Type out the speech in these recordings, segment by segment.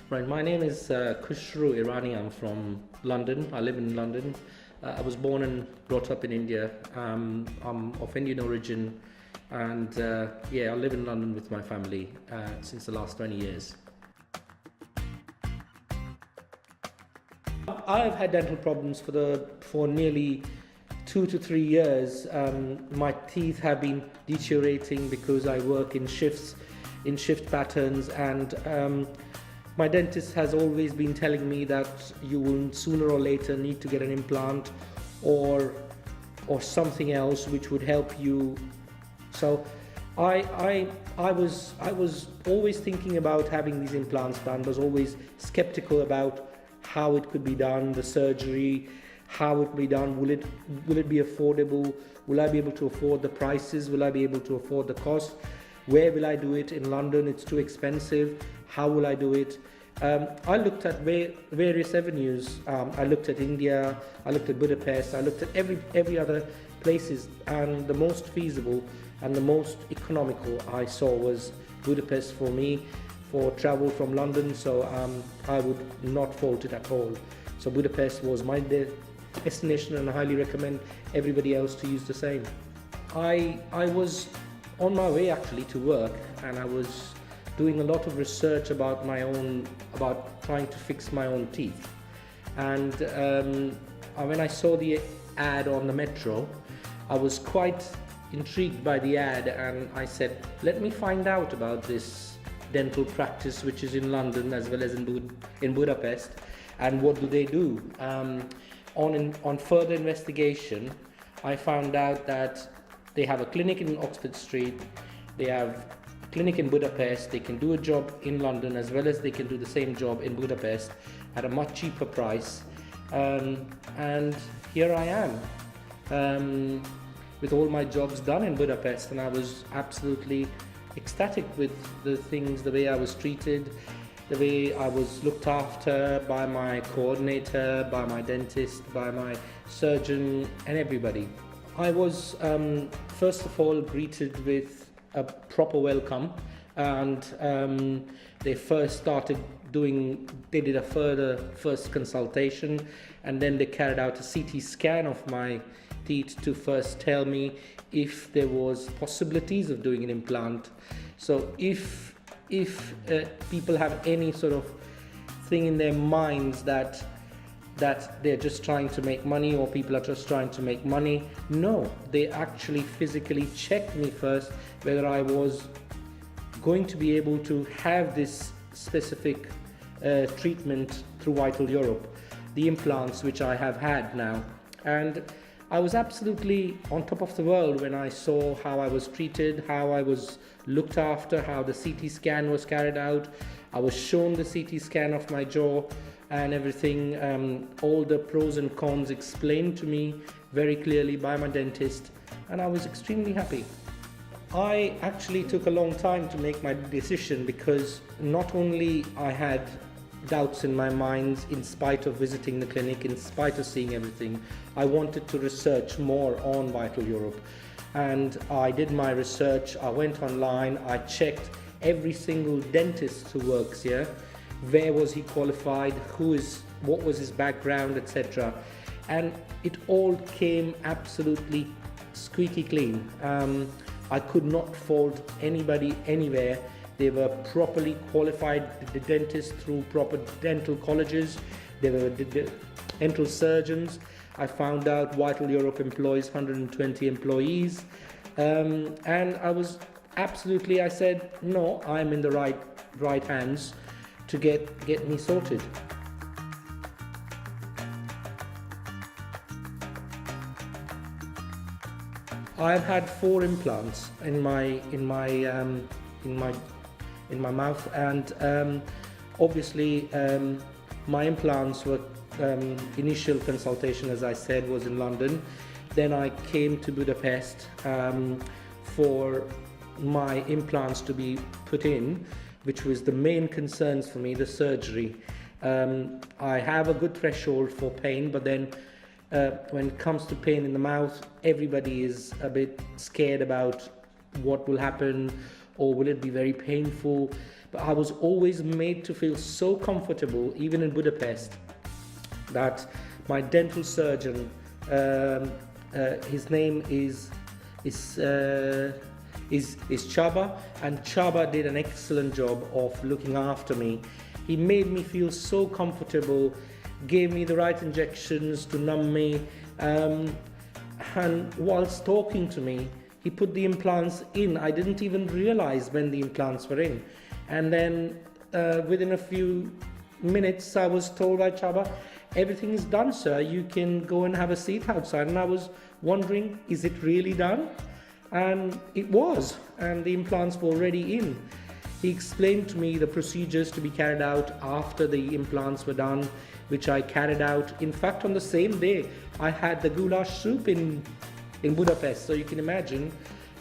Right, my name is Khushroo Irani. I'm from London. I live in London. I was born and brought up in India. I'm of Indian origin, and I live in London with my family since the last 20 years. I've had dental problems for nearly 2 to 3 years. My teeth have been deteriorating because I work in shift patterns, and my dentist has always been telling me that you will sooner or later need to get an implant or something else which would help you. So I was always thinking about having these implants done. Was always skeptical about how it could be done, the surgery, how it will be done. Will it be affordable? Will I be able to afford the prices? Will I be able to afford the cost? Where will I do it? In London, it's too expensive. How will I do it? I looked at various avenues. I looked at India, I looked at Budapest, I looked at every other places, and the most feasible and the most economical I saw was Budapest for me, for travel from London. So I would not fault it at all. So Budapest was my destination, and I highly recommend everybody else to use the same. I was on my way actually to work, and I was doing a lot of research about trying to fix my own teeth. And when I saw the ad on the metro, I was quite intrigued by the ad, and I said, let me find out about this dental practice which is in London as well as in Budapest, and what do they do. On further investigation, I found out that they have a clinic in Oxford Street, they have a clinic in Budapest, they can do a job in London as well as they can do the same job in Budapest at a much cheaper price. And here I am with all my jobs done in Budapest, and I was absolutely ecstatic with the way I was treated, the way I was looked after by my coordinator, by my dentist, by my surgeon, and everybody. I was first of all greeted with a proper welcome, and they did a further first consultation, and then they carried out a CT scan of my teeth to first tell me if there was possibilities of doing an implant. So if people have any sort of thing in their minds that they're just trying to make money, or people are just trying to make money, no, they actually physically checked me first whether I was going to be able to have this specific treatment through VitalEurope, the implants which I have had now. And I was absolutely on top of the world when I saw how I was treated, how I was looked after, how the CT scan was carried out. I was shown the CT scan of my jaw and everything, all the pros and cons explained to me very clearly by my dentist, and I was extremely happy. I actually took a long time to make my decision, because not only I had doubts in my mind in spite of visiting the clinic, in spite of seeing everything, I wanted to research more on VitalEurope, and I did my research. I went online, I checked every single dentist who works here. Where was he qualified, what was his background, etc. And it all came absolutely squeaky clean. I could not fault anybody anywhere. They were properly qualified, the dentists through proper dental colleges. They were dental surgeons. I found out VitalEurope employs 120 employees. And I said, no, I'm in the right hands to get me sorted. I've had 4 implants in my mouth, and obviously my implants were initial consultation, as I said, was in London. Then I came to Budapest for my implants to be put in, which was the main concerns for me, the surgery. I have a good threshold for pain, but then when it comes to pain in the mouth, everybody is a bit scared about what will happen, or will it be very painful. but I was always made to feel so comfortable, even in Budapest, that my dental surgeon, his name is Csaba, and Csaba did an excellent job of looking after me. He made me feel so comfortable, gave me the right injections to numb me, and whilst talking to me, he put the implants in. I didn't even realize when the implants were in. And then within a few minutes, I was told by Csaba, everything is done, sir. You can go and have a seat outside. And I was wondering, is it really done? And it was, and the implants were already in. He explained to me the procedures to be carried out after the implants were done, which I carried out. In fact, on the same day, I had the goulash soup in Budapest. So you can imagine,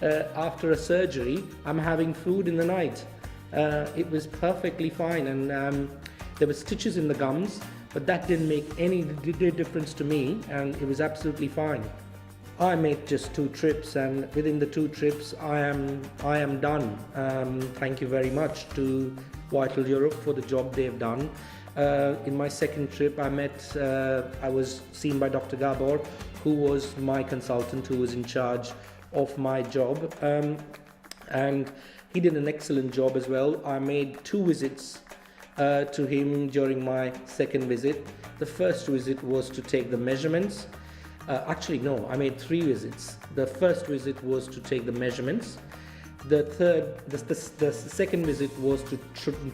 after a surgery, I'm having food in the night. It was perfectly fine, and there were stitches in the gums, but that didn't make any difference to me, and it was absolutely fine. I made just 2 trips, and within the 2 trips, I am done. Thank you very much to VitalEurope for the job they've done. In my second trip, I was seen by Dr. Gabor, who was my consultant, who was in charge of my job, and he did an excellent job as well. I made 2 visits to him during my second visit. The first visit was to take the measurements. Actually, no, I made 3 visits. The first visit was to take the measurements. The second visit was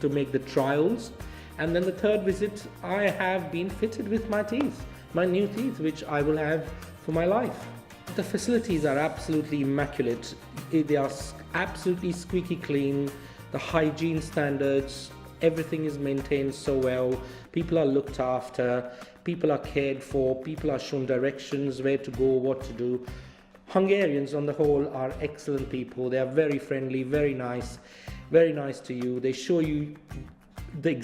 to make the trials. And then the third visit, I have been fitted with my teeth, my new teeth, which I will have for my life. The facilities are absolutely immaculate. They are absolutely squeaky clean. The hygiene standards, everything is maintained so well. People are looked after. People are cared for. People are shown directions, where to go, what to do. Hungarians on the whole are excellent people. They are very friendly, very nice to you. They show you the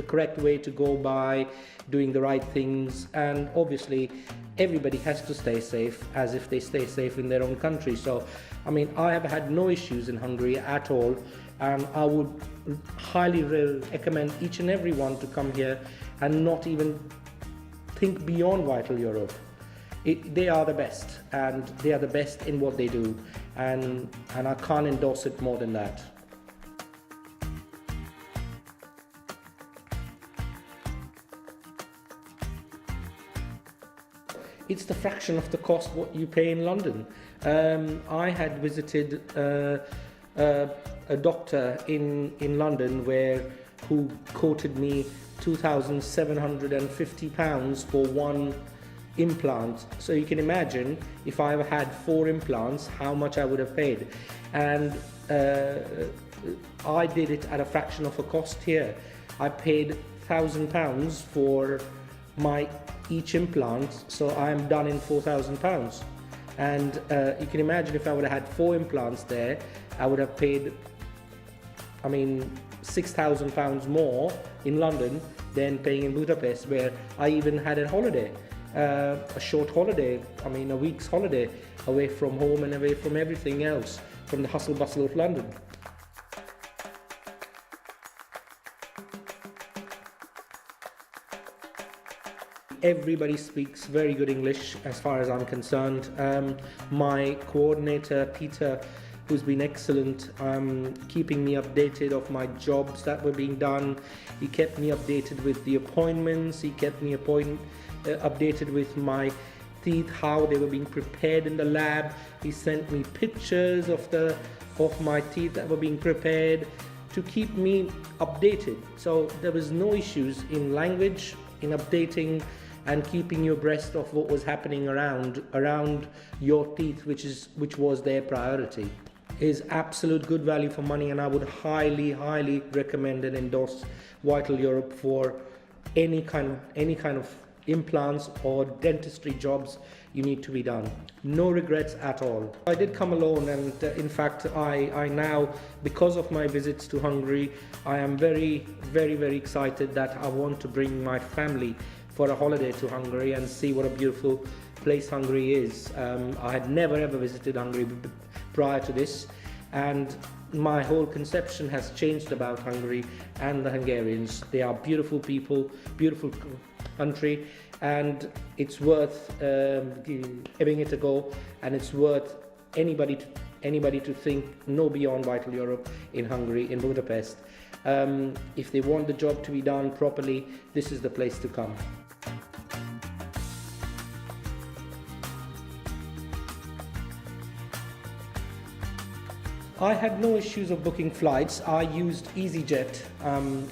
correct way to go by, doing the right things, and obviously everybody has to stay safe as if they stay safe in their own country. So I mean, I have had no issues in Hungary at all, and I would highly recommend each and everyone to come here and not even think beyond VitalEurope. They are the best, and they are the best in what they do, and I can't endorse it more than that. It's the fraction of the cost what you pay in London. I had visited a doctor in London who quoted me £2,750 for 1 implant. So you can imagine, if I had 4 implants, how much I would have paid. And I did it at a fraction of a cost here. I paid £1,000 for each implant, so I am done in £4,000. And you can imagine, if I would have had 4 implants there, I would have paid, £6,000 more in London than paying in Budapest, where I even had a holiday, a short holiday, a week's holiday, away from home and away from everything else, from the hustle bustle of London. Everybody speaks very good English as far as I'm concerned. My coordinator, Peter, who's been excellent, keeping me updated of my jobs that were being done. He kept me updated with the appointments. He kept me updated with my teeth, how they were being prepared in the lab. He sent me pictures of my teeth that were being prepared to keep me updated. So there was no issues in language, in updating and keeping you abreast of what was happening around your teeth, which was their priority. Is absolute good value for money, and I would highly recommend and endorse VitalEurope for any kind of implants or dentistry jobs you need to be done. No regrets at all. I did come alone, and in fact I now, because of my visits to Hungary, I am very excited that I want to bring my family for a holiday to Hungary and see what a beautiful place Hungary is. I had never ever visited Hungary prior to this, and my whole conception has changed about Hungary and the Hungarians. They are beautiful people, beautiful country, and it's worth giving it a go, and it's worth anybody to think no beyond Vital Europe in Hungary, in Budapest. If they want the job to be done properly, this is the place to come. I had no issues of booking flights. I used EasyJet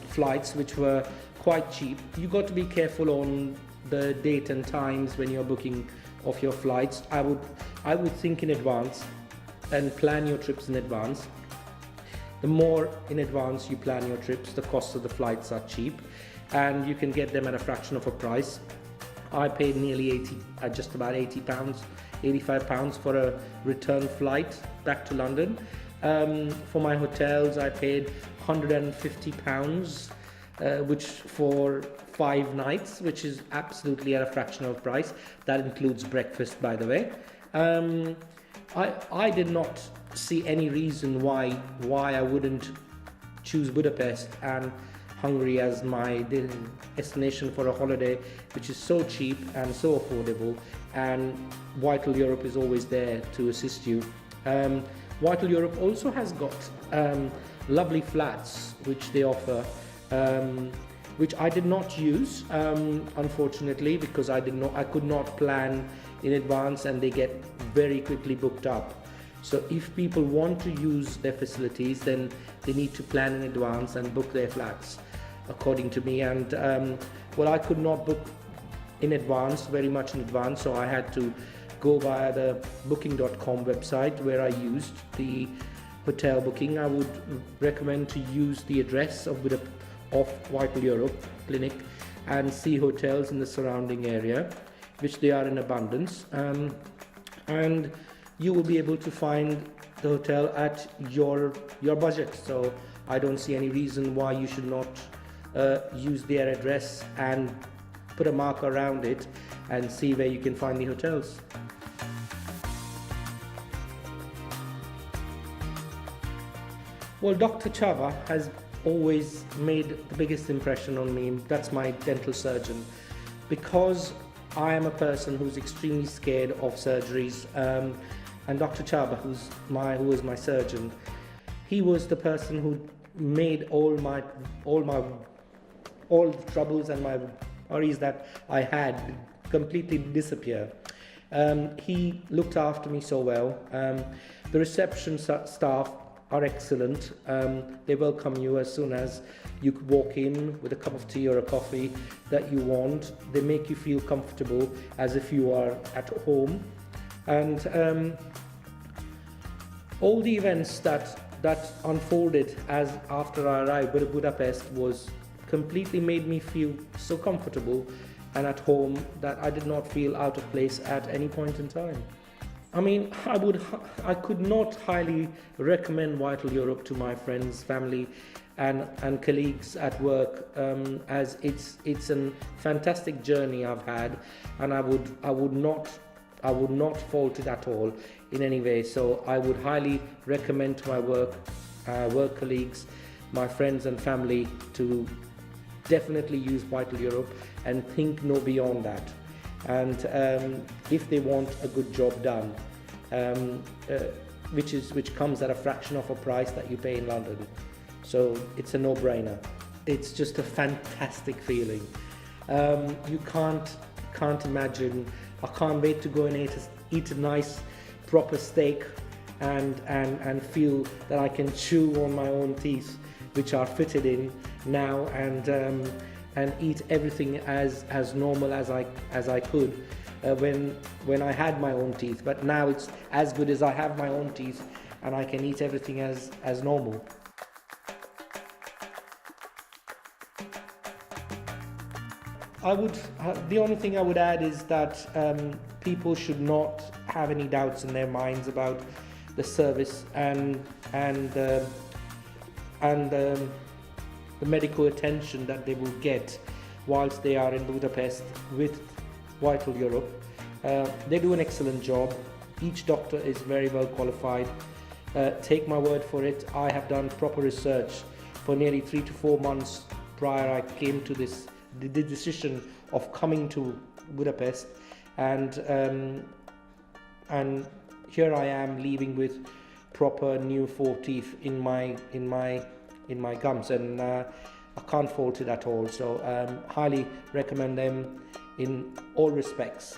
flights, which were quite cheap. You got to be careful on the date and times when you're booking of your flights. I would think in advance and plan your trips in advance. The more in advance you plan your trips, the cost of the flights are cheap, and you can get them at a fraction of a price. I paid nearly just about £80, £85 for a return flight back to London. For my hotels, I paid £150, which for 5 nights, which is absolutely at a fraction of price. That includes breakfast, by the way. I did not see any reason why I wouldn't choose Budapest and Hungary as my destination for a holiday, which is so cheap and so affordable, and Vital Europe is always there to assist you. Vital Europe also has got lovely flats which they offer, which I did not use, unfortunately, because I could not plan in advance, and they get very quickly booked up. So if people want to use their facilities, then they need to plan in advance and book their flats, according to me. And well, I could not book in advance, very much in advance, so I had to go via the booking.com website where I used the hotel booking. I would recommend to use the address of Vital Europe clinic and see hotels in the surrounding area, which they are in abundance, and you will be able to find the hotel at your budget. So I don't see any reason why you should not use their address and put a mark around it and see where you can find the hotels. Well, Dr. Chava has always made the biggest impression on me. That's my dental surgeon, because I am a person who's extremely scared of surgeries, and Dr. Chava, who was my surgeon, he was the person who made all the troubles and my worries that I had completely disappear. He looked after me so well. The reception staff are excellent. They welcome you as soon as you walk in with a cup of tea or a coffee that you want. They make you feel comfortable as if you are at home. And all the events that unfolded after I arrived at Budapest was completely made me feel so comfortable and at home that I did not feel out of place at any point in time. I mean, I could not highly recommend Vital Europe to my friends, family, and colleagues at work, as it's a fantastic journey I've had, and I would not fault it at all in any way. So I would highly recommend to my work colleagues, my friends and family, to definitely use Vital Europe and think no beyond that. And if they want a good job done, which comes at a fraction of a price that you pay in London, so it's a no-brainer. It's just a fantastic feeling. You can't imagine. I can't wait to go and eat a nice proper steak and feel that I can chew on my own teeth, which are fitted in now, and eat everything as normal as I could when I had my own teeth. But now it's as good as I have my own teeth, and I can eat everything as normal. The only thing I would add is that people should not have any doubts in their minds about the service and the medical attention that they will get whilst they are in Budapest with Vital Europe. They do an excellent job. Each doctor is very well qualified. take my word for it. I have done proper research for nearly 3 to 4 months prior I came to the decision of coming to Budapest, and here I am leaving with proper new 4 teeth in my gums, and I can't fault it at all. So highly recommend them in all respects.